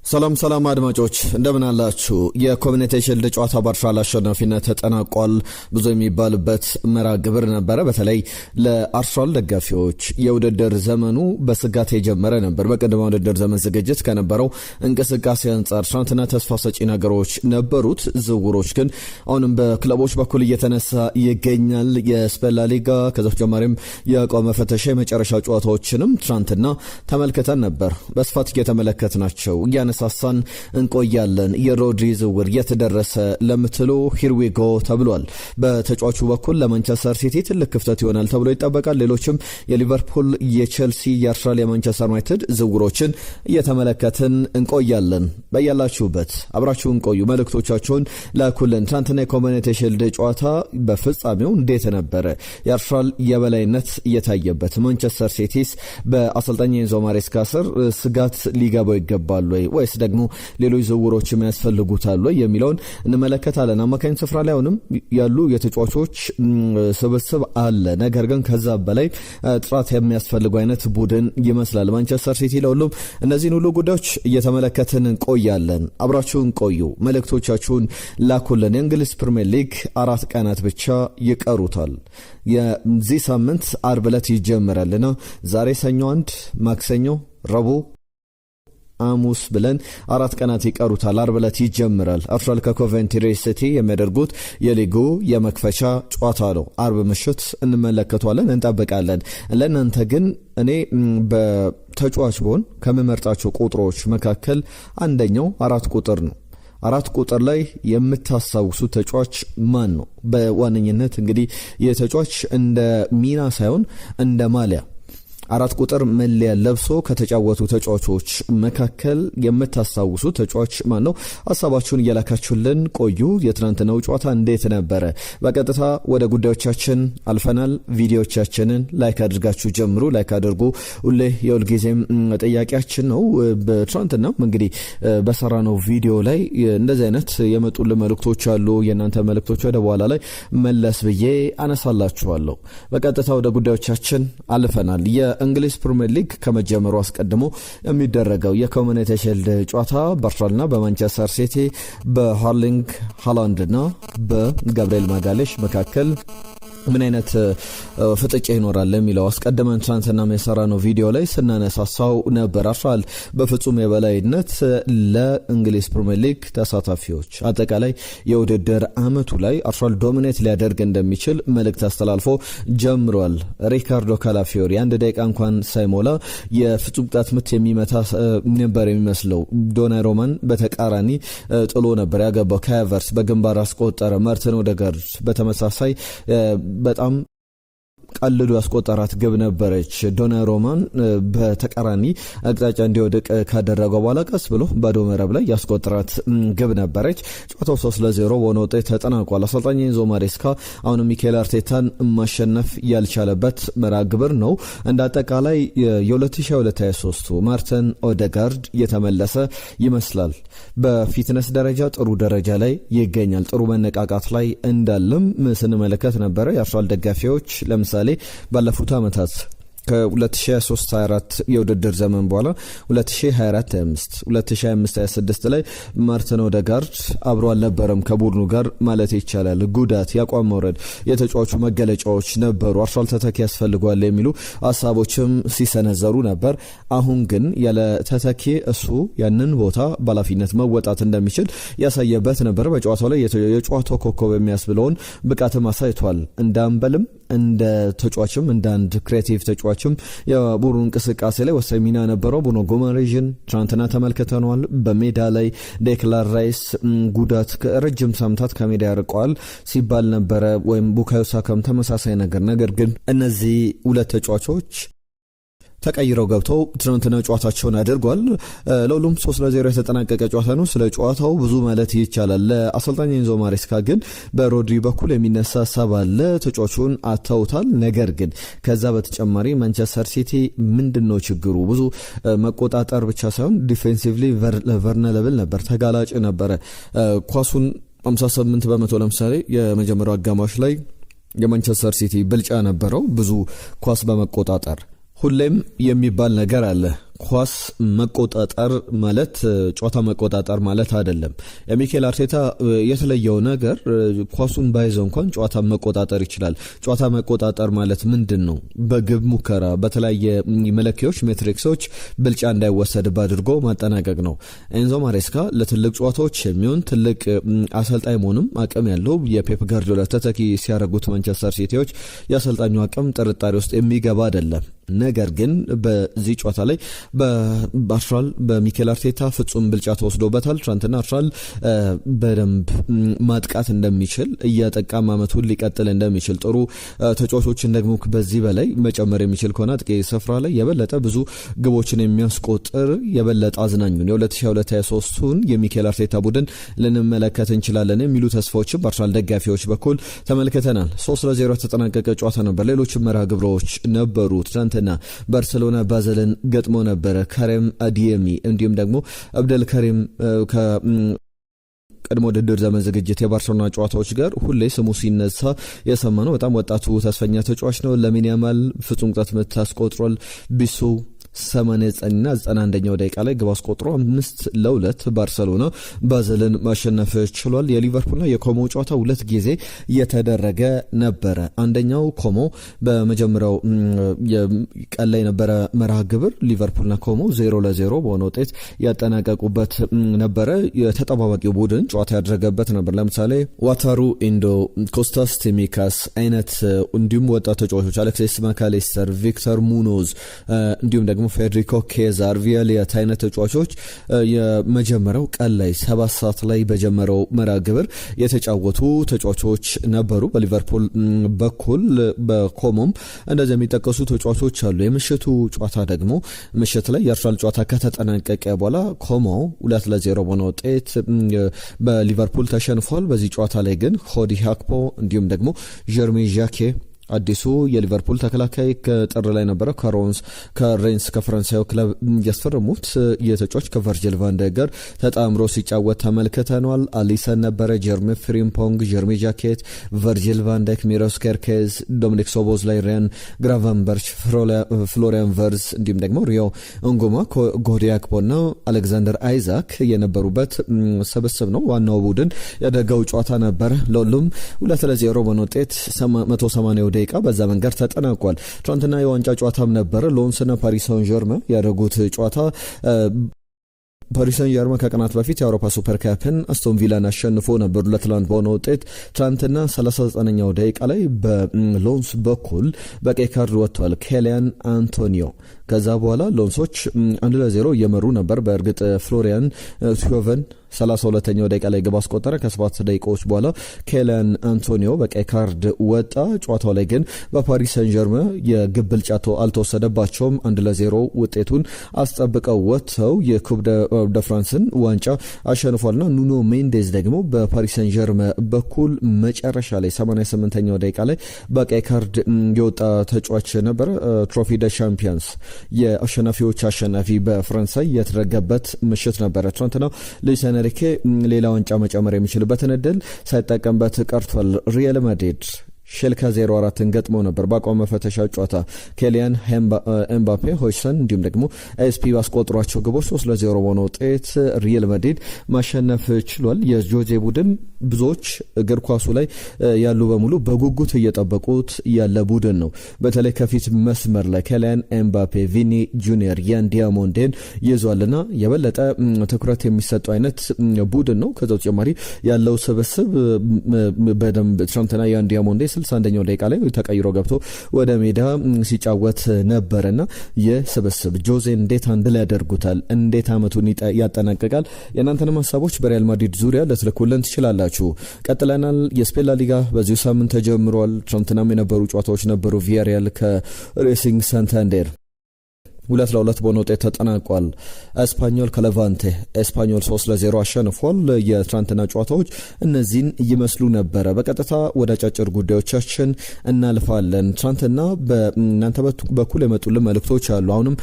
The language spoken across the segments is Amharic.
ሰላም አድማጮች እንደምን አላችሁ? የኮሚኒቲ ሺልድ ጨዋታ በአርሰናል አሸናፊነት ተጠናቋል። ብዙ የሚባልበት መርሃ ግብር ነበረ። በተለይ ለአርሰናል ደጋፊዎች የውድድር ዘመኑ በስጋት የጀመረ ነበር። በቀደመ ውድድር ዘመን ዝግጅት ከነበረው እንቅስቃሴ አንጻር ትናንትና ተስፋ ሰጪ ነገሮች ነበሩት። ዝውውሮች ግን አሁንም በክለቦች በኩል እየተነሳ ይገኛል። የስፔን ላሊጋ ከዛ በተጨማሪም የአቋም መፈተሻ የመጨረሻ ጨዋታዎችንም ትናንትና ተመልክተን ነበር። በስፋት እየተመለከትናቸው ሳሳን እንቆያለን። የሮድሪ ዝውውር የተደረሰ ለምትሉ ሂር ዊ ጎ ተብሏል። በተጫዋቹ በኩል ለማንቸስተር ሲቲ ትልቅ ክፍተት ይሆናል ተብሎ ይጠበቃል። ሌሎችም የሊቨርፑል፣ የቼልሲ፣ የአርሰናል፣ የማንቸስተር ዩናይትድ ዝውውሮችን እየተመለከትን እንቆያለን። በያላችሁበት አብራችሁን ቆዩ። መልእክቶቻችሁን ላኩልን። ትናንትና የኮሚኒቲ ሺልድ ጨዋታ በፍጻሜው እንዴት ነበረ? የአርሰናል የበላይነት እየታየበት ማንቸስተር ሲቲስ በአሰልጣኝ ኤንዞ ማሬስካ ስር ስጋት ሊገባው ይገባል ወይስ ደግሞ ሌሎች ዝውውሮች የሚያስፈልጉታል የሚለውን እንመለከታለን። አማካኝ ስፍራ ላይ አሁንም ያሉ የተጫዋቾች ስብስብ አለ። ነገር ግን ከዛ በላይ ጥራት የሚያስፈልገው አይነት ቡድን ይመስላል ማንቸስተር ሲቲ። ለሁሉም እነዚህን ሁሉ ጉዳዮች እየተመለከትን እንቆያለን። አብራችሁን ቆዩ። መልእክቶቻችሁን ላኩልን። የእንግሊዝ ፕሪሚየር ሊግ 4 ቀናት ብቻ ይቀሩታል። የዚህ ሳምንት አርብ ዕለት ይጀምራልና ዛሬ ሰኞ፣ ማክሰኞ፣ ረቡዕ፣ አሙስ ብለን 4 ቀናት ይቀሩታል። አርብ ዕለት ይጀምራል። አርሰናል ከኮቨንትሪ ሲቲ የሚያደርጉት የሊጉ የመክፈቻ ጨዋታ ነው። አርብ ምሽት እንመለከቷለን፣ እንጠብቃለን። ለእናንተ ግን እኔ በተጫዋች ብሆን ከምመርጣቸው ቁጥሮች መካከል አንደኛው 4 ቁጥር ነው። 4 ቁጥር ላይ የምታስታውሱ ተጫዋች ማን ነው? በዋነኝነት እንግዲህ የተጫዋች እንደ ሚና ሳይሆን እንደ ማሊያ 4 ቁጥር መለያ ለብሶ ከተጫወቱ ተጫዋቾች መካከል የምታስታውሱ ተጫዋች ማን ነው? ሐሳባችሁን እያላካችሁልን ቆዩ። የትናንትናው ጨዋታ እንዴት ነበረ? በቀጥታ ወደ ጉዳዮቻችን አልፈናል። ቪዲዮቻችንን ላይክ አድርጋችሁ ጀምሩ። ላይክ አድርጉ። ሁሌ የሁልጊዜም ጥያቄያችን ነው። በትናንትና እንግዲህ በሰራነው ቪዲዮ ላይ እንደዚህ አይነት የመጡልን መልእክቶች አሉ። የእናንተ መልእክቶች ወደ በኋላ ላይ መለስ ብዬ አነሳላችኋለሁ። በቀጥታ ወደ ጉዳዮቻችን አልፈናል። እንግሊዝ ፕሪሚየር ሊግ ከመጀመሩ አስቀድሞ የሚደረገው የኮሚኒቲ ሺልድ ጨዋታ በአርሰናልና በማንቸስተር ሲቲ በሃርሊንግ ሃላንድና በጋብሪኤል ማጋሌሽ መካከል ምን አይነት ፍጥጫ ይኖራል የሚለው አስቀድመን ትናንትና የሰራነው ቪዲዮ ላይ ስናነሳሳው ነበር። አርሰናል በፍጹም የበላይነት ለእንግሊዝ ፕሪሚየር ሊግ ተሳታፊዎች አጠቃላይ የውድድር አመቱ ላይ አርሰናል ዶሚኔት ሊያደርግ እንደሚችል መልእክት አስተላልፎ ጀምሯል። ሪካርዶ ካላፊዮሪ 1 ደቂቃ እንኳን ሳይሞላ የፍጹም ቅጣት ምት የሚመታ ነበር የሚመስለው። ዶናሩማን በተቃራኒ ጥሎ ነበር ያገባው። ካቨርስ በግንባር አስቆጠረ። ማርቲን ኦዴጋርድ በተመሳሳይ በጣም ቀልዶ ያስቆጠራት ግብ ነበረች። ዶናሩማን በተቃራኒ አቅጣጫ እንዲወድቅ ካደረገው በኋላ ቀስ ብሎ ባዶ መረብ ላይ ያስቆጠራት ግብ ነበረች። ጨዋታው 3-0 በሆነ ውጤት ተጠናቋል። አሰልጣኝ ኤንዞ ማሬስካ አሁን ሚኬል አርቴታን ማሸነፍ ያልቻለበት መርሃ ግብር ነው። እንደ አጠቃላይ የ2022-23 ማርቲን ኦዴጋርድ የተመለሰ ይመስላል። በፊትነስ ደረጃ ጥሩ ደረጃ ላይ ይገኛል። ጥሩ መነቃቃት ላይ እንዳለም ስንመለከት ነበረ። የአርሰናል ደጋፊዎች ለምሳሌ ባለፉት ዓመታት ከ2023-24 የውድድር ዘመን በኋላ 2024-25 2025-26 ላይ ማርቲን ኦዴጋርድ አብሮ አልነበረም ከቡድኑ ጋር ማለት ይቻላል። ጉዳት፣ ያቋም መውረድ የተጫዋቹ መገለጫዎች ነበሩ። አርሰናል ተተኪ ያስፈልጓል የሚሉ ሀሳቦችም ሲሰነዘሩ ነበር። አሁን ግን ያለ ተተኪ እሱ ያንን ቦታ በኃላፊነት መወጣት እንደሚችል ያሳየበት ነበር። በጨዋታው ላይ የጨዋታው ኮከብ የሚያስብለውን ብቃትም አሳይቷል። እንዳንበልም እንደ ተጫዋችም እንደ አንድ ክሬቲቭ ተጫዋችም የቡድኑ እንቅስቃሴ ላይ ወሳኝ ሚና ነበረው። ቡርኖ ጎመሬዥን ትናንትና ተመልክተነዋል። በሜዳ ላይ ዴክላን ራይስ ጉዳት ረጅም ሳምንታት ከሜዳ ያርቀዋል ሲባል ነበረ። ወይም ቡካዮ ሳካም ተመሳሳይ ነገር ግን እነዚህ ሁለት ተጫዋቾች ተቀይረው ገብተው ትናንትና ጨዋታቸውን አድርጓል። ለሁሉም 3-0 የተጠናቀቀ ጨዋታ ነው። ስለ ጨዋታው ብዙ ማለት ይቻላል። ለአሰልጣኝ ኤንዞ ማሬስካ ግን በሮድሪ በኩል የሚነሳ ሀሳብ አለ። ተጫዋቹን አታውታል። ነገር ግን ከዛ በተጨማሪ ማንቸስተር ሲቲ ምንድነው ችግሩ? ብዙ መቆጣጠር ብቻ ሳይሆን ዲፌንሲቭሊ ቨርነለብል ነበር፣ ተጋላጭ ነበረ። ኳሱን 58% ለምሳሌ የመጀመሪያው አጋማሽ ላይ የማንቸስተር ሲቲ ብልጫ ነበረው ብዙ ኳስ በመቆጣጠር ሁሌም የሚባል ነገር አለ። ኳስ መቆጣጠር ማለት ጨዋታ መቆጣጠር ማለት አይደለም። የሚኬል አርቴታ የተለየው ነገር ኳሱን ባይዘው እንኳን ጨዋታ መቆጣጠር ይችላል። ጨዋታ መቆጣጠር ማለት ምንድነው? በግብ ሙከራ በተለያየ መለኪያዎች ሜትሪክሶች ብልጫ እንዳይወሰድ አድርጎ ማጠናቀቅ ነው። ኤንዞ ማሬስካ ለትልቅ ጨዋታዎች የሚሆን ትልቅ አሰልጣኝ መሆንም አቅም ያለው የፔፕ ጋርዲዮላ ተተኪ ሲያደርጉት ማንቸስተር ሲቲዎች የአሰልጣኙ አቅም ጥርጣሬ ውስጥ የሚገባ አይደለም። ነገር ግን በዚህ ጨዋታ ላይ በአርሰናል በሚኬል አርቴታ ፍጹም ብልጫ ተወስዶበታል። ትናንትና አርሰናል በደንብ ማጥቃት እንደሚችል እያጠቃ አመቱን ሊቀጥል እንደሚችል ጥሩ ተጫዋቾችን ደግሞ በዚህ በላይ መጨመር የሚችል ከሆነ አጥቂ ስፍራ ላይ የበለጠ ብዙ ግቦችን የሚያስቆጥር የበለጠ አዝናኙን የ2022-23ን የሚኬል አርቴታ ቡድን ልንመለከት እንችላለን የሚሉ ተስፋዎችን በአርሰናል ደጋፊዎች በኩል ተመልክተናል። 3-0 ተጠናቀቀ ጨዋታ ነበር። ሌሎች መርሃ ግብሮች ነበሩ። ትናንትና ባርሴሎና ባዘልን ገጥሞ ነበር። ካሪም አዲየሚ እንዲሁም ደግሞ አብደል ከሪም ቀድሞ ውድድር ዘመን ዝግጅት የባርሴሎና ጨዋታዎች ጋር ሁሌ ስሙ ሲነሳ የሰማነው በጣም ወጣቱ ተስፈኛ ተጫዋች ነው። ላሚን ያማል ፍጹም ቅጣት ምት አስቆጥሯል። ቢሱ 89ና 91ኛው ደቂቃ ላይ ግብ አስቆጥሮ 5-2 ባርሴሎና ባዘልን ማሸነፍ ችሏል። የሊቨርፑልና የኮሞ ጨዋታ ሁለት ጊዜ የተደረገ ነበረ። አንደኛው ኮሞ በመጀመሪያው ቀን ላይ ነበረ መርሃ ግብር ሊቨርፑልና ኮሞ 0-0 በሆነ ውጤት ያጠናቀቁበት ነበረ። የተጠባባቂው ቡድን ጨዋታ ያደረገበት ነበር። ለምሳሌ ዋታሩ ኢንዶ፣ ኮስታስ ቲሚካስ አይነት እንዲሁም ወጣት ተጫዋቾች አሌክሲስ ማካሊስተር፣ ቪክተር ሙኖዝ እንዲሁም ደግሞ ፌዴሪኮ ኬዛር፣ ቪያሊያት አይነት ተጫዋቾች የመጀመሪያው ቀን ላይ 7 ሰዓት ላይ በጀመረው መርሃ ግብር የተጫወቱ ተጫዋቾች ነበሩ። በሊቨርፑል በኩል በኮሞም እንደዚህ የሚጠቀሱ ተጫዋቾች አሉ። የምሽቱ ጨዋታ ደግሞ ምሽት ላይ የአርሰናል ጨዋታ ከተጠናቀቀ በኋላ ኮሞ 2-0 በሆነ ውጤት በሊቨርፑል ተሸንፏል። በዚህ ጨዋታ ላይ ግን ኮዲ ሃክፖ እንዲሁም ደግሞ ጀርሚ ዣኬ አዲሱ የሊቨርፑል ተከላካይ ከጥር ላይ ነበረ ከሬንስ ከፈረንሳዩ ክለብ ያስፈረሙት የተጫዋች ከቨርጂል ቫን ዳይክ ጋር ተጣምሮ ሲጫወት ተመልክተናል። አሊሰን ነበረ፣ ጀርሚ ፍሪምፖንግ፣ ጀርሚ ጃኬት፣ ቨርጂል ቫን ዳይክ፣ ሚሮስ ኬርኬዝ፣ ዶሚኒክ ሶቦዝላይ፣ ሪያን ግራቨንበርች፣ ፍሎሪያን ቨርዝ እንዲሁም ደግሞ ሪዮ እንጉማ፣ ኮዲ ሃክፖና አሌክዛንደር አይዛክ የነበሩበት ስብስብ ነው። ዋናው ቡድን ያደረገው ጨዋታ ነበር። ለሁሉም 2-0 በሆነ ውጤት 180 ደቂቃ በዛ መንገድ ተጠናቋል። ትናንትና የዋንጫ ጨዋታም ነበር። ሎንስና ፓሪስ ሳን ዠርመን ያደረጉት ጨዋታ ፓሪስ ሳን ዠርመን ከቀናት በፊት የአውሮፓ ሱፐር ካፕን አስቶን ቪላን አሸንፎ ነበር ለትላንት በሆነ ውጤት። ትናንትና 39ኛው ደቂቃ ላይ በሎንስ በኩል በቀይ ካርድ ወጥቷል ኬሊያን አንቶኒዮ። ከዛ በኋላ ሎንሶች 1-0 እየመሩ ነበር። በእርግጥ ፍሎሪያን ቲዮቨን 32ኛው ደቂቃ ላይ ግብ አስቆጠረ። ከ7 ደቂቃዎች በኋላ ኬሊያን አንቶኒዮ በቀይ ካርድ ወጣ። ጨዋታው ላይ ግን በፓሪስ ሳን ዠርመን የግብ ብልጫ አልተወሰደባቸውም። 1-0 ውጤቱን አስጠብቀው ወጥተው የኩፕ ደ ፍራንስን ዋንጫ አሸንፏልና ኑኖ ሜንዴዝ ደግሞ በፓሪስ ሳን ዠርመን በኩል መጨረሻ ላይ 88ኛው ደቂቃ ላይ በቀይ ካርድ የወጣ ተጫዋች ነበረ። ትሮፊ ደ ሻምፒየንስ የአሸናፊዎች አሸናፊ በፈረንሳይ የተደረገበት ምሽት ነበረ። ትናንትና ሉዊስ ኤንሪኬ ሌላ ዋንጫ መጨመር የሚችልበትን እድል ሳይጠቀምበት ቀርቷል። ሪያል ማድሪድ ሼልካ 0-4 ገጥመው ነበር። በአቋም መፈተሻ ጨዋታ ኬሊያን ኤምባፔ፣ ሆይሰን እንዲሁም ደግሞ ኤስፒ ባስቆጥሯቸው ግቦች 3-0 በሆነ ውጤት ሪያል ማድሪድ ማሸነፍ ችሏል። የጆዜ ቡድን ብዙዎች እግር ኳሱ ላይ ያሉ በሙሉ በጉጉት እየጠበቁት ያለ ቡድን ነው። በተለይ ከፊት መስመር ላይ ኬሊያን ኤምባፔ፣ ቪኒ ጁኒየር፣ ያን ዲያሞንዴን ይዟልና የበለጠ ትኩረት የሚሰጠው አይነት ቡድን ነው። ከዛ ተጨማሪ ያለው ስብስብ በደንብ ትራንትና ያን ዲያሞንዴ 61ኛው ደቂቃ ላይ ተቀይሮ ገብቶ ወደ ሜዳ ሲጫወት ነበርና የስብስብ ጆዜ እንዴት አንድ ላይ ያደርጉታል? እንዴት አመቱን ያጠናቀቃል? የእናንተንም ሀሳቦች በሪያል ማድሪድ ዙሪያ ልትልኩልን ትችላላችሁ። ቀጥለናል። የስፔን ላሊጋ በዚሁ ሳምንት ተጀምሯል። ትናንትናም የነበሩ ጨዋታዎች ነበሩ። ቪያሪያል ከሬሲንግ ሳንታንዴር 2-2 በሆነ ውጤት ተጠናቋል። ኤስፓኞል ከሌቫንቴ ኤስፓኞል 3-0 አሸንፏል። የትናንትና ጨዋታዎች እነዚህን ይመስሉ ነበረ። በቀጥታ ወደ አጫጭር ጉዳዮቻችን እናልፋለን። ትናንትና በእናንተ በኩል የመጡልን መልእክቶች አሉ። አሁንም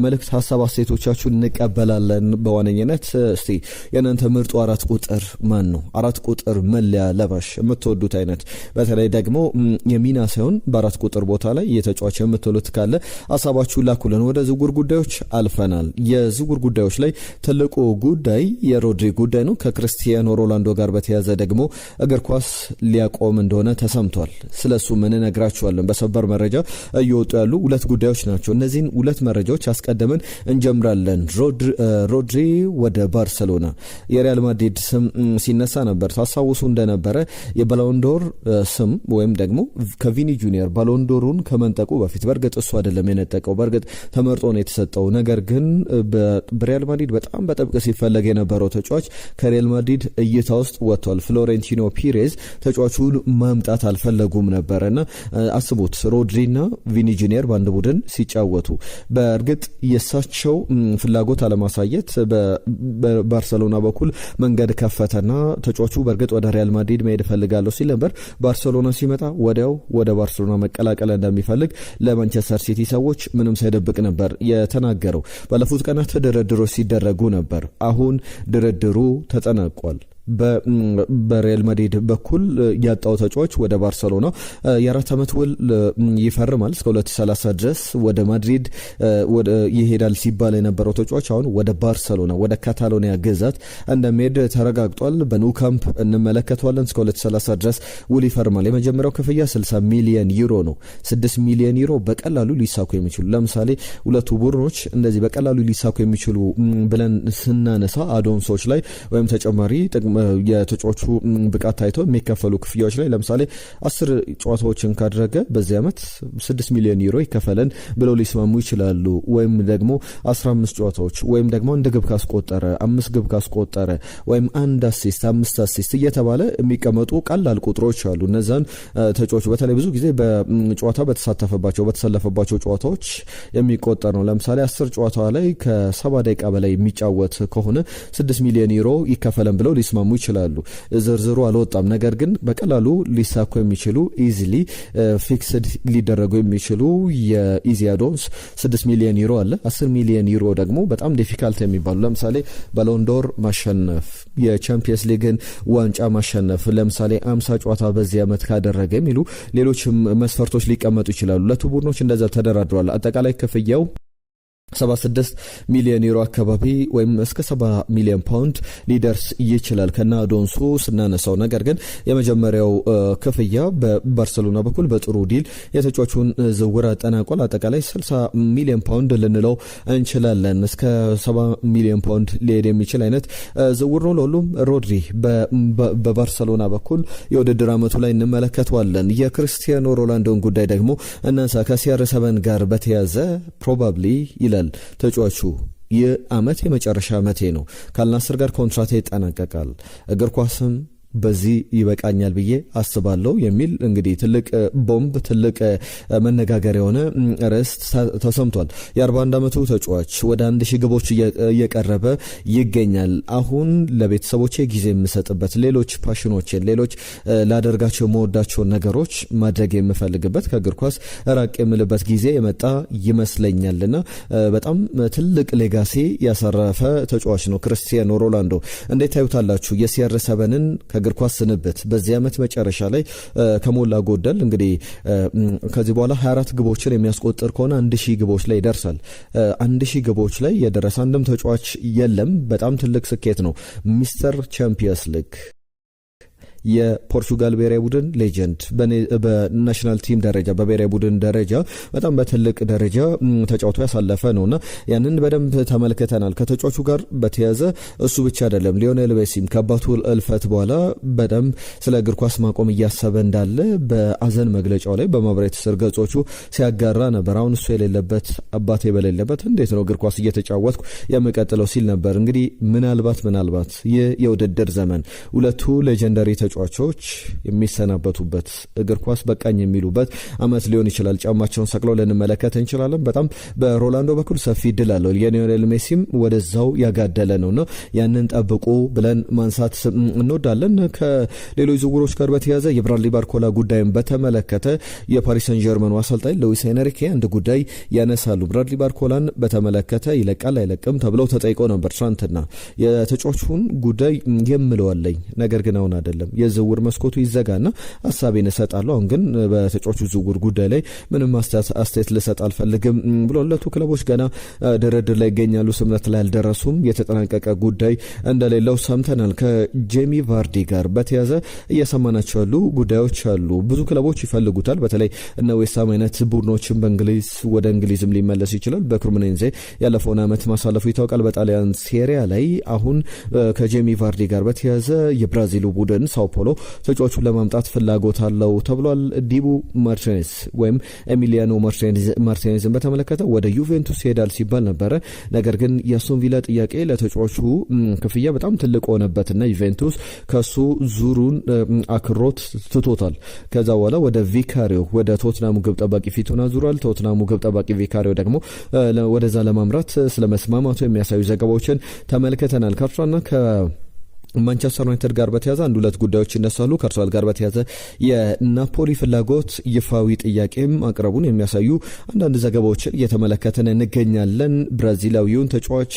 መልእክት፣ ሀሳብ፣ አስተያየቶቻችሁን እንቀበላለን። በዋነኝነት እስቲ የእናንተ ምርጡ 4 ቁጥር ማን ነው? 4 ቁጥር መለያ ለባሽ የምትወዱት አይነት፣ በተለይ ደግሞ የሚና ሳይሆን በ4 ቁጥር ቦታ ላይ የተጫዋች የምትሉት ካለ ሀሳባችሁን ላኩልን። ወደ ዝውውር ጉዳዮች አልፈናል። የዝውውር ጉዳዮች ላይ ትልቁ ጉዳይ የሮድሪ ጉዳይ ነው። ከክርስቲያኖ ሮናልዶ ጋር በተያያዘ ደግሞ እግር ኳስ ሊያቆም እንደሆነ ተሰምቷል። ስለሱ ምን ነግራችኋለን። በሰበር መረጃ እየወጡ ያሉ 2 ጉዳዮች ናቸው። እነዚህን 2 መረጃዎች አስቀድመን እንጀምራለን። ሮድሪ ወደ ባርሰሎና፣ የሪያል ማድሪድ ስም ሲነሳ ነበር። ታስታውሱ እንደነበረ የባሎንዶር ስም ወይም ደግሞ ከቪኒ ጁኒየር ባሎንዶሩን ከመንጠቁ በፊት በእርግጥ እሱ አይደለም የነጠቀው፣ በእርግጥ ተመርጦ ነው የተሰጠው። ነገር ግን በሪያል ማድሪድ በጣም በጥብቅ ሲፈለግ የነበረው ተጫዋች ከሪያል ማድሪድ እይታ ውስጥ ወጥቷል። ፍሎሬንቲኖ ፒሬዝ ተጫዋቹን ማምጣት አልፈለጉም ነበርና አስቡት፣ ሮድሪና ቪኒ ጁኒየር በአንድ ቡድን ሲጫወቱ። በእርግጥ የሳቸው ፍላጎት አለማሳየት በባርሰሎና በኩል መንገድ ከፈተና ተጫዋቹ በእርግጥ ወደ ሪያል ማድሪድ መሄድ እፈልጋለሁ ሲል ነበር። ባርሰሎና ሲመጣ ወዲያው ወደ ባርሰሎና መቀላቀል እንደሚፈልግ ለማንቸስተር ሲቲ ሰዎች ምንም ሳይደብቅ ነበር የተናገረው። ባለፉት ቀናት ድርድሮች ሲደረጉ ነበር። አሁን ድርድሩ ተጠናቋል። በሪያል ማድሪድ በኩል ያጣው ተጫዋች ወደ ባርሰሎና የ4 ዓመት ውል ይፈርማል። እስከ 2030 ድረስ ወደ ማድሪድ ይሄዳል ሲባል የነበረው ተጫዋች አሁን ወደ ባርሰሎና ወደ ካታሎኒያ ግዛት እንደሚሄድ ተረጋግጧል። በኑ ካምፕ እንመለከተዋለን። እስከ 2030 ድረስ ውል ይፈርማል። የመጀመሪያው ክፍያ 60 ሚሊዮን ዩሮ ነው። 6 ሚሊዮን ዩሮ በቀላሉ ሊሳኩ የሚችሉ ለምሳሌ ሁለቱ ቡድኖች እንደዚህ በቀላሉ ሊሳኩ የሚችሉ ብለን ስናነሳ አዶንሶች ላይ ወይም ተጨማሪ የተጫዋቹ ብቃት ታይቶ የሚከፈሉ ክፍያዎች ላይ ለምሳሌ 10 ጨዋታዎችን ካደረገ በዚህ ዓመት 6 ሚሊዮን ዩሮ ይከፈለን ብለው ሊስማሙ ይችላሉ። ወይም ደግሞ 15 ጨዋታዎች ወይም ደግሞ 1 ግብ ካስቆጠረ 5 ግብ ካስቆጠረ ወይም 1 አሲስት 5 አሲስት እየተባለ የሚቀመጡ ቀላል ቁጥሮች አሉ። እነዛን ተጫዋቾች በተለይ ብዙ ጊዜ በጨዋታ በተሰለፈባቸው ጨዋታዎች የሚቆጠር ነው። ለምሳሌ 10 ጨዋታ ላይ ከ70 ደቂቃ በላይ የሚጫወት ከሆነ 6 ሚሊዮን ዩሮ ይከፈለን ብለው ሊስማሙ ይችላሉ። ዝርዝሩ አልወጣም። ነገር ግን በቀላሉ ሊሳኩ የሚችሉ ኢዚሊ ፊክስድ ሊደረጉ የሚችሉ የኢዚ አዶንስ 6 ሚሊዮን ዩሮ አለ። 10 ሚሊዮን ዩሮ ደግሞ በጣም ዲፊካልት የሚባሉ ለምሳሌ ባሎንዶር ማሸነፍ፣ የቻምፒየንስ ሊግን ዋንጫ ማሸነፍ፣ ለምሳሌ 50 ጨዋታ በዚህ ዓመት ካደረገ የሚሉ ሌሎችም መስፈርቶች ሊቀመጡ ይችላሉ። ሁለቱ ቡድኖች እንደዛ ተደራድረዋል። አጠቃላይ ክፍያው 76 ሚሊዮን ዩሮ አካባቢ ወይም እስከ 70 ሚሊዮን ፓውንድ ሊደርስ ይችላል ከና አዶንሱ ስናነሳው። ነገር ግን የመጀመሪያው ክፍያ በባርሰሎና በኩል በጥሩ ዲል የተጫዋቹን ዝውውር አጠናቋል። አጠቃላይ 60 ሚሊዮን ፓውንድ ልንለው እንችላለን። እስከ 70 ሚሊዮን ፓውንድ ሊሄድ የሚችል አይነት ዝውውር ነው። ለሁሉም ሮድሪ በባርሰሎና በኩል የውድድር ዓመቱ ላይ እንመለከተዋለን። የክርስቲያኖ ሮናልዶን ጉዳይ ደግሞ እናንሳ። ከሲአር7 ጋር በተያዘ ፕሮባብሊ ይላል ተጫዋቹ ይህ ዓመት የመጨረሻ ዓመቴ ነው፣ ከአልናስር ጋር ኮንትራቴ ይጠናቀቃል፣ እግር ኳስም በዚህ ይበቃኛል ብዬ አስባለሁ የሚል እንግዲህ ትልቅ ቦምብ ትልቅ መነጋገር የሆነ ርዕስ ተሰምቷል። የ41 ዓመቱ ተጫዋች ወደ 1000 ግቦች እየቀረበ ይገኛል። አሁን ለቤተሰቦቼ ጊዜ የምሰጥበት ሌሎች ፓሽኖችን ሌሎች ላደርጋቸው መወዳቸውን ነገሮች ማድረግ የምፈልግበት ከእግር ኳስ ራቅ የምልበት ጊዜ የመጣ ይመስለኛልና በጣም ትልቅ ሌጋሲ ያሰረፈ ተጫዋች ነው ክርስቲያኖ ሮናልዶ። እንዴት ታዩታላችሁ የሲአር7ን እግር ኳስ ስንብት በዚህ ዓመት መጨረሻ ላይ ከሞላ ጎደል እንግዲህ ከዚህ በኋላ 24 ግቦችን የሚያስቆጥር ከሆነ 1000 ግቦች ላይ ይደርሳል። 1000 ግቦች ላይ የደረሰ አንድም ተጫዋች የለም። በጣም ትልቅ ስኬት ነው። ሚስተር ቻምፒየንስ ሊግ የፖርቹጋል ብሔራዊ ቡድን ሌጀንድ በናሽናል ቲም ደረጃ በብሔራዊ ቡድን ደረጃ በጣም በትልቅ ደረጃ ተጫውቶ ያሳለፈ ነውና ያንን በደንብ ተመልክተናል። ከተጫዋቹ ጋር በተያዘ እሱ ብቻ አይደለም ሊዮኔል ሜሲም ከአባቱ እልፈት በኋላ በደንብ ስለ እግር ኳስ ማቆም እያሰበ እንዳለ በአዘን መግለጫው ላይ በማህበራዊ ትስስር ገጾቹ ሲያጋራ ነበር። አሁን እሱ የሌለበት አባቴ በሌለበት እንዴት ነው እግር ኳስ እየተጫወትኩ የምቀጥለው ሲል ነበር። እንግዲህ ምናልባት ይህ የውድድር ዘመን ሁለቱ ሌጀንደሪ ተጫዋቾች የሚሰናበቱበት እግር ኳስ በቃኝ የሚሉበት አመት ሊሆን ይችላል። ጫማቸውን ሰቅለው ልንመለከት እንችላለን። በጣም በሮላንዶ በኩል ሰፊ እድል አለው። ሊዮኔል ሜሲም ወደዛው ያጋደለ ነውና ያንን ጠብቁ ብለን ማንሳት እንወዳለን። ከሌሎች ዝውውሮች ጋር በተያያዘ የብራድሊ ባርኮላ ጉዳይን በተመለከተ የፓሪስ ሰን ጀርመኑ አሰልጣኝ ሉዊስ ኤንሪኬ አንድ ጉዳይ ያነሳሉ። ብራድሊ ባርኮላን በተመለከተ ይለቃል አይለቅም ተብለው ተጠይቀው ነበር ትናንትና። የተጫዋቹን ጉዳይ የምለዋለኝ ነገር ግን አሁን አይደለም፣ የዝውውር መስኮቱ ይዘጋና ሀሳቤን እሰጣለሁ። አሁን ግን በተጫዋቹ ዝውውር ጉዳይ ላይ ምንም አስተያየት ልሰጥ አልፈልግም ብሎ ሁለቱ ክለቦች ገና ድርድር ላይ ይገኛሉ። ስምምነት ላይ አልደረሱም። የተጠናቀቀ ጉዳይ እንደሌለው ሰምተናል። ከጄሚ ቫርዲ ጋር በተያዘ እየሰማናቸው ያሉ ጉዳዮች አሉ። ብዙ ክለቦች ይፈልጉታል። በተለይ እነ ዌስትሃም አይነት ቡድኖችን በእንግሊዝ ወደ እንግሊዝም ሊመለስ ይችላል። በክሩምኔንዜ ያለፈውን ዓመት ማሳለፉ ይታወቃል። በጣሊያን ሴሪያ ላይ አሁን ከጄሚ ቫርዲ ጋር በተያዘ የብራዚሉ ቡድን ሳኦ ፖሎ ተጫዋቹን ለማምጣት ፍላጎት አለው ተብሏል። ዲቡ ማርቲኔዝ ወይም ኤሚሊያኖ ማርቲኔዝን በተመለከተ ወደ ዩቬንቱስ ይሄዳል ሲባል ነበረ። ነገር ግን የአስቶን ቪላ ጥያቄ ለተጫዋቹ ክፍያ በጣም ትልቅ ሆነበትና ዩቬንቱስ ከሱ ዙሩን አክሮት ትቶታል። ከዛ በኋላ ወደ ቪካሪዮ ወደ ቶትናሙ ግብ ጠባቂ ፊቱን አዙሯል። ቶትናሙ ግብ ጠባቂ ቪካሪዮ ደግሞ ወደዛ ለማምራት ስለመስማማቱ የሚያሳዩ ዘገባዎችን ተመልክተናል። ከአርሰናልና ማንቸስተር ዩናይትድ ጋር በተያዘ አንድ ሁለት ጉዳዮች ይነሳሉ። ከአርሰናል ጋር በተያዘ የናፖሊ ፍላጎት ይፋዊ ጥያቄም አቅረቡን የሚያሳዩ አንዳንድ ዘገባዎችን እየተመለከተን እንገኛለን። ብራዚላዊውን ተጫዋች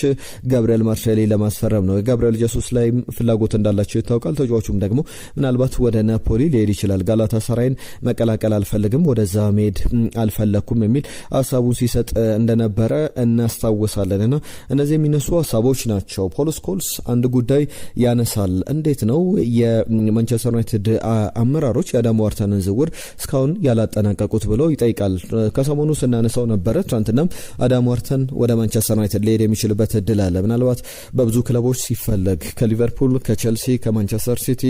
ጋብሪኤል ማርሴሊ ለማስፈረም ነው። ጋብሪኤል ጀሱስ ላይ ፍላጎት እንዳላቸው ይታወቃል። ተጫዋቹም ደግሞ ምናልባት ወደ ናፖሊ ሊሄድ ይችላል። ጋላታሳራይን መቀላቀል አልፈልግም፣ ወደዛ መሄድ አልፈለኩም የሚል ሀሳቡን ሲሰጥ እንደነበረ እናስታውሳለንና እነዚህ የሚነሱ ሀሳቦች ናቸው። ፖል ስኮልስ አንድ ጉዳይ ያነሳል። እንዴት ነው የማንቸስተር ዩናይትድ አመራሮች የአዳም ዋርተንን ዝውውር እስካሁን ያላጠናቀቁት ብሎ ይጠይቃል። ከሰሞኑ ስናነሳው ነበረ። ትናንትናም አዳም ዋርተን ወደ ማንቸስተር ዩናይትድ ሊሄድ የሚችልበት እድል አለ። ምናልባት በብዙ ክለቦች ሲፈለግ ከሊቨርፑል፣ ከቼልሲ፣ ከማንቸስተር ሲቲ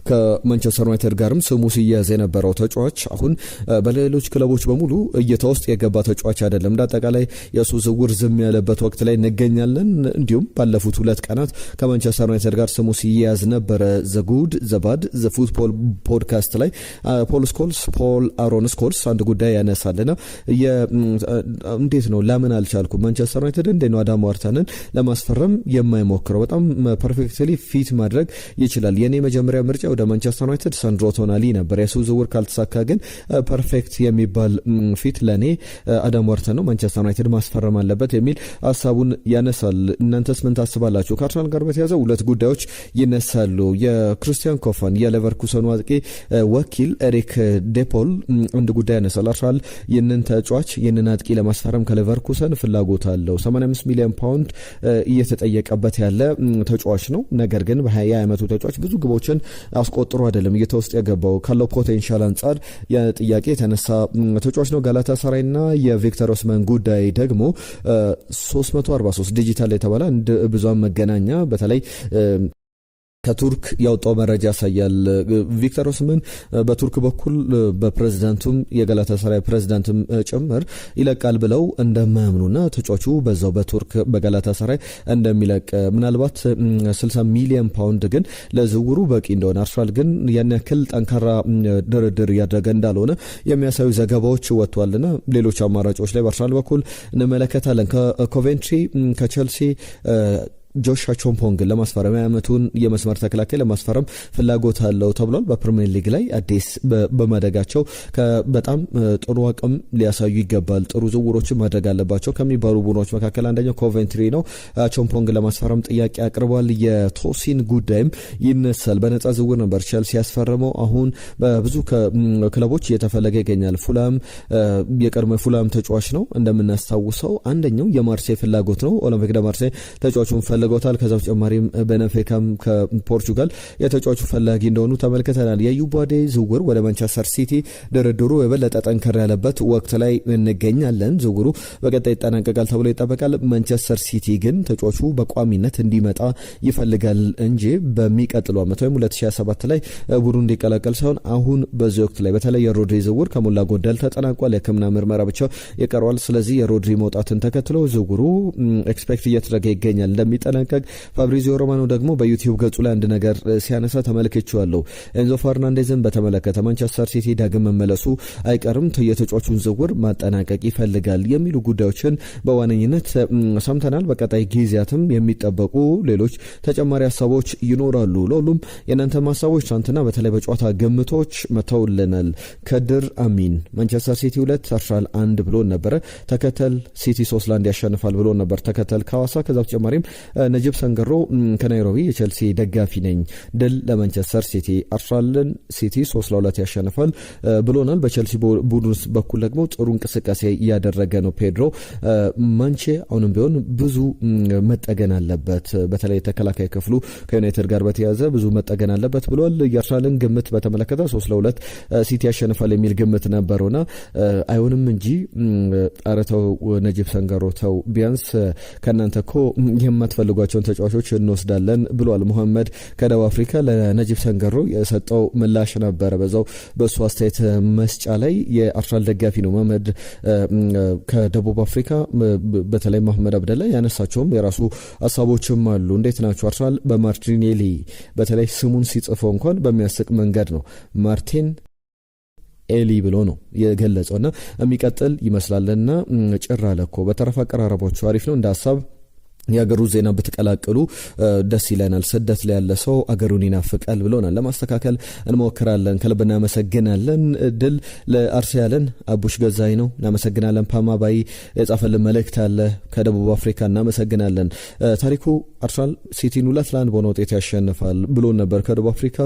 ከማንቸስተር ዩናይትድ ጋርም ስሙ ሲያዝ የነበረው ተጫዋች አሁን በሌሎች ክለቦች በሙሉ እይታ ውስጥ የገባ ተጫዋች አይደለም። እንዳጠቃላይ የሱ ዝውውር ዝም ያለበት ወቅት ላይ እንገኛለን። እንዲሁም ባለፉት 2 ቀናት ከማንቸስተር ዩናይትድ ጋር ስሙ ሲያዝ ነበረ። ዘ ጉድ ዘ ባድ ዘ ፉትቦል ፖድካስት ላይ ፖል አሮን ስኮልስ አንድ ጉዳይ ያነሳልና እንዴት ነው ለምን አልቻልኩም ማንቸስተር ዩናይትድ እንዴት ነው አዳም ዋርተንን ለማስፈረም የማይሞክረው? በጣም ፐርፌክትሊ ፊት ማድረግ ይችላል። የኔ መጀመሪያ ምርጫ ወደ ማንቸስተር ዩናይትድ ሳንድሮ ቶናሊ ነበር። የሱ ዝውውር ካልተሳካ ግን ፐርፌክት የሚባል ፊት ለኔ አዳም ዋርተን ነው፣ ማንቸስተር ዩናይትድ ማስፈረም አለበት የሚል ሀሳቡን ያነሳል። እናንተስ ምን ታስባላችሁ? ከአርሰናል ጋር በተያዘ 2 ጉዳዮች ይነሳሉ። የክርስቲያን ኮፋን የሌቨርኩሰኑ አጥቂ ወኪል ኤሪክ ዴፖል አንድ ጉዳይ ያነሳል። አርሰናል ይህንን ተጫዋች ይህንን አጥቂ ለማስፈረም ከሌቨርኩሰን ፍላጎት አለው። 85 ሚሊዮን ፓውንድ እየተጠየቀበት ያለ ተጫዋች ነው። ነገር ግን በ20 ዓመቱ ተጫዋች ብዙ ግቦችን አስቆጥሮ አይደለም እየተወስጥ የገባው። ካለው ፖቴንሻል አንጻር የጥያቄ የተነሳ ተጫዋች ነው። ጋላታሳራይና የቪክተር ኦስማን ጉዳይ ደግሞ 343 ዲጂታል የተባለ አንድ ብዙሃን መገናኛ በተለይ ከቱርክ ያወጣው መረጃ ያሳያል። ቪክተር ኦስማን በቱርክ በኩል በፕሬዝዳንቱም የጋላታሳራይ ፕሬዝዳንትም ጭምር ይለቃል ብለው እንደማያምኑና ተጫዋቹ በዛው በቱርክ በጋላታሳራይ እንደሚለቅ ምናልባት 60 ሚሊዮን ፓውንድ ግን ለዝውውሩ በቂ እንደሆነ አርሰናል ግን ያን ያክል ጠንካራ ድርድር እያደረገ እንዳልሆነ የሚያሳዩ ዘገባዎች ወጥቷልና ሌሎች አማራጮች ላይ በአርሰናል በኩል እንመለከታለን። ከኮቬንትሪ ከቼልሲ ጆሻ ቾምፖንግን ለማስፈረም የዓመቱን የመስመር ተከላካይ ለማስፈረም ፍላጎት አለው ተብሏል። በፕሪሚየር ሊግ ላይ አዲስ በማደጋቸው በጣም ጥሩ አቅም ሊያሳዩ ይገባል፣ ጥሩ ዝውውሮችን ማድረግ አለባቸው ከሚባሉ ቡድኖች መካከል አንደኛው ኮቬንትሪ ነው። ቾምፖንግ ለማስፈረም ጥያቄ አቅርቧል። የቶሲን ጉዳይም ይነሳል። በነጻ ዝውውር ነበር ቼልሲ ያስፈረመው። አሁን በብዙ ክለቦች እየተፈለገ ይገኛል። ፉላም የቀድሞ ፉላም ተጫዋች ነው እንደምናስታውሰው። አንደኛው የማርሴይ ፍላጎት ነው። ኦሎምፒክ ደ ማርሴይ ተጫዋቹን ፈልገውታል። ከዛ በተጨማሪም ቤኔፊካም ከፖርቹጋል የተጫዋቹ ፈላጊ እንደሆኑ ተመልክተናል። የዩባዴ ዝውውር ወደ ማንቸስተር ሲቲ ድርድሩ የበለጠ ጠንከር ያለበት ወቅት ላይ እንገኛለን። ዝውውሩ በቀጣይ ይጠናቀቃል ተብሎ ይጠበቃል። ማንቸስተር ሲቲ ግን ተጫዋቹ በቋሚነት እንዲመጣ ይፈልጋል እንጂ በሚቀጥለው ዓመት ወይም 2027 ላይ ቡድኑ እንዲቀላቀል ሳይሆን አሁን በዚህ ወቅት ላይ በተለይ የሮድሪ ዝውውር ከሞላ ጎደል ተጠናቋል። የሕክምና ምርመራ ብቻ ይቀረዋል። ስለዚህ የሮድሪ መውጣትን ተከትሎ ዝውውሩ ኤክስፔክት እየተደረገ ይገኛል እንደሚጠናቀቅ ሲጠናቀቅ ፋብሪዚዮ ሮማኖ ደግሞ በዩቲዩብ ገጹ ላይ አንድ ነገር ሲያነሳ ተመልክቻለሁ። ኤንዞ ፈርናንዴዝን በተመለከተ ማንቸስተር ሲቲ ዳግም መመለሱ አይቀርም፣ የተጫዋቹን ዝውውር ማጠናቀቅ ይፈልጋል የሚሉ ጉዳዮችን በዋነኝነት ሰምተናል። በቀጣይ ጊዜያትም የሚጠበቁ ሌሎች ተጨማሪ ሀሳቦች ይኖራሉ። ለሁሉም የእናንተ ሀሳቦች ትናንትና በተለይ በጨዋታ ግምቶች መተውልናል። ከድር አሚን ማንቸስተር ሲቲ 2 አርሰናል 1 ብሎ ነበረ። ተከተል ሲቲ 3-1 ያሸንፋል ብሎ ነበር። ተከተል ከሐዋሳ። ከዛ በተጨማሪም ነጅብ ሰንገሮ ከናይሮቢ የቼልሲ ደጋፊ ነኝ፣ ድል ለማንቸስተር ሲቲ፣ አርሰናልን ሲቲ 3-2 ያሸንፋል ብሎናል። በቼልሲ ቡድን በኩል ደግሞ ጥሩ እንቅስቃሴ እያደረገ ነው ፔድሮ ማንቼ። አሁንም ቢሆን ብዙ መጠገን አለበት፣ በተለይ ተከላካይ ክፍሉ ከዩናይትድ ጋር በተያያዘ ብዙ መጠገን አለበት ብሏል። የአርሰናልን ግምት በተመለከተ 3-2 ሲቲ ያሸንፋል የሚል ግምት ነበረውና አይሆንም እንጂ አረተው ነጅብ ሰንገሮ ተው፣ ቢያንስ ከእናንተ እኮ የማትፈልጓቸውን ተጫዋቾች እንወስዳለን ብሏል። መሐመድ ከደቡብ አፍሪካ ለነጅብ ሰንገሮ የሰጠው ምላሽ ነበረ በዛው በእሱ አስተያየት መስጫ ላይ። የአርሰናል ደጋፊ ነው መሐመድ ከደቡብ አፍሪካ። በተለይ መሐመድ አብደላ ያነሳቸውም የራሱ ሀሳቦችም አሉ። እንዴት ናቸው አርሰናል በማርቲኔሊ በተለይ ስሙን ሲጽፈው እንኳን በሚያስቅ መንገድ ነው ማርቲን ኤሊ ብሎ ነው የገለጸውና የሚቀጥል ይመስላልና ጭራ ለኮ በተረፈ አቀራረቦቹ አሪፍ ነው። እንደ ሀሳብ የአገሩ ዜና ብትቀላቅሉ ደስ ይለናል። ስደት ላይ ያለ ሰው አገሩን ይናፍቃል ብሎናል። ለማስተካከል እንሞክራለን። ከልብ እናመሰግናለን። ድል ለአርሰናልን አቡሽ ገዛይ ነው። እናመሰግናለን። ፓማባይ የጻፈልን መልእክት አለ ከደቡብ አፍሪካ። እናመሰግናለን። ታሪኩ አርሰናል ሲቲን 2-1 በሆነ ውጤት ያሸንፋል ብሎ ነበር ከደቡብ አፍሪካ።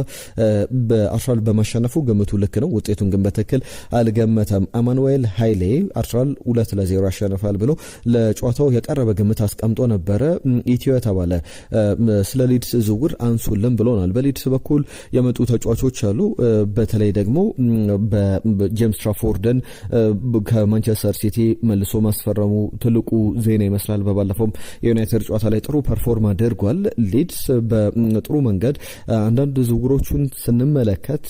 በአርሰናል በማሸነፉ ግምቱ ልክ ነው፣ ውጤቱን ግን በትክክል አልገመተም። አማኑኤል ኃይሌ አርሰናል 2-0 ያሸንፋል ብሎ ለጨዋታው የቀረበ ግምት አስቀምጦ ነበር። ኢትዮ የተባለ ስለ ሊድስ ዝውውር አንሱልን ብሎናል። በሊድስ በኩል የመጡ ተጫዋቾች አሉ። በተለይ ደግሞ በጄምስ ትራፎርድን ከማንቸስተር ሲቲ መልሶ ማስፈረሙ ትልቁ ዜና ይመስላል። በባለፈውም የዩናይትድ ጨዋታ ላይ ጥሩ ፐርፎርም አድርጓል። ሊድስ በጥሩ መንገድ አንዳንድ ዝውውሮቹን ስንመለከት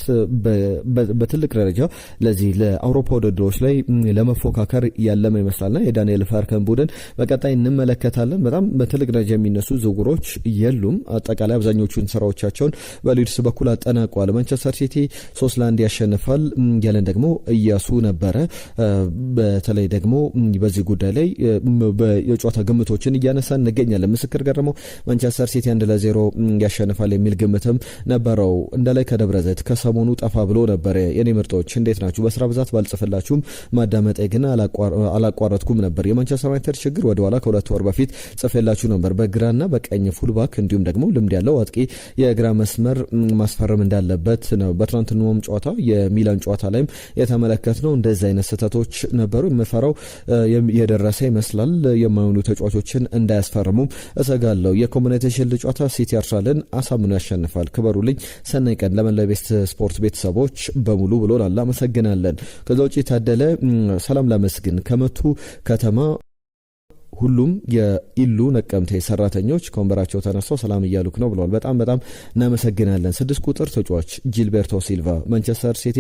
በትልቅ ደረጃ ለዚህ ለአውሮፓ ውድድሮች ላይ ለመፎካከር ያለመ ይመስላልና የዳንኤል ፋርከን ቡድን በቀጣይ እንመለከታለን። በጣም በትልቅ ደረጃ የሚነሱ ዝውውሮች የሉም። አጠቃላይ አብዛኞቹን ስራዎቻቸውን በሊድስ በኩል አጠናቀዋል። ማንቸስተር ሲቲ 3-1 ያሸንፋል ያለን ደግሞ እያሱ ነበረ። በተለይ ደግሞ በዚህ ጉዳይ ላይ የጨዋታ ግምቶችን እያነሳን እንገኛለን። ምስክር ገረመው ማንቸስተር ሲቲ 1-0 ያሸንፋል የሚል ግምትም ነበረው። እንደላይ ከደብረዘይት ከሰሞኑ ጠፋ ብሎ ነበር። የኔ ምርጦች እንዴት ናችሁ? በስራ ብዛት ባልጽፍላችሁም ማዳመጤ ግን አላቋረጥኩም ነበር። የማንቸስተር ዩናይትድ ችግር ወደኋላ ከ2 ወር በፊት ጽፌላችሁ ነበር። በግራና በቀኝ ፉልባክ እንዲሁም ደግሞ ልምድ ያለው አጥቂ የግራ መስመር ማስፈረም እንዳለበት ነው። በትናንትናውም ጨዋታ የሚላን ጨዋታ ላይም የተመለከትነው እንደዚህ አይነት ስህተቶች ነበሩ። የምፈራው የደረሰ ይመስላል። የማይሆኑ ተጫዋቾችን እንዳያስፈርሙም እሰጋለሁ። የኮሚኒቲ ሺልድ ጨዋታ ሲቲ አርሰናልን አሳምኖ ያሸንፋል። ክበሩልኝ። ሰናይ ቀን ለመላው ቤስት ስፖርት ቤተሰቦች በሙሉ ብሎናል። አመሰግናለን። ከዛ ውጪ ታደለ ሰላም ላመስግን ከመቱ ከተማ ሁሉም የኢሉ ነቀምቴ ሰራተኞች ከወንበራቸው ተነስተው ሰላም እያሉክ ነው ብለዋል። በጣም በጣም እናመሰግናለን። 6 ቁጥር ተጫዋች ጂልቤርቶ ሲልቫ ማንቸስተር ሲቲ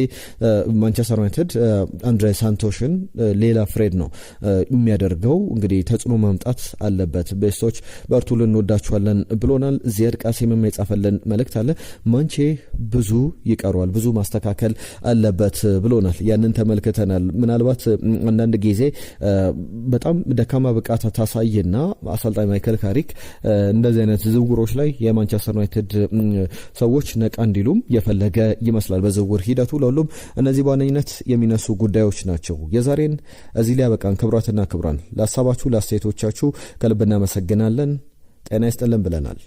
ማንቸስተር ዩናይትድ አንድሬ ሳንቶሽን ሌላ ፍሬድ ነው የሚያደርገው። እንግዲህ ተጽዕኖ ማምጣት አለበት። ቤስቶች በርቱ ልንወዳችኋለን ብሎናል። ዚያድ ቃሲምም የጻፈልን መልእክት አለ። ማንቼ ብዙ ይቀሯል፣ ብዙ ማስተካከል አለበት ብሎናል። ያንን ተመልክተናል። ምናልባት አንዳንድ ጊዜ በጣም ደካማ ብቃት ታሳይና አሰልጣኝ ማይከል ካሪክ እንደዚህ አይነት ዝውውሮች ላይ የማንቸስተር ዩናይትድ ሰዎች ነቃ እንዲሉም የፈለገ ይመስላል በዝውውር ሂደቱ። ለሁሉም እነዚህ በዋነኝነት የሚነሱ ጉዳዮች ናቸው። የዛሬን እዚህ ላይ ያበቃን። ክቡራትና ክቡራን ለሀሳባችሁ ለአስተያየቶቻችሁ ከልብ እናመሰግናለን። ጤና ይስጥልን ብለናል።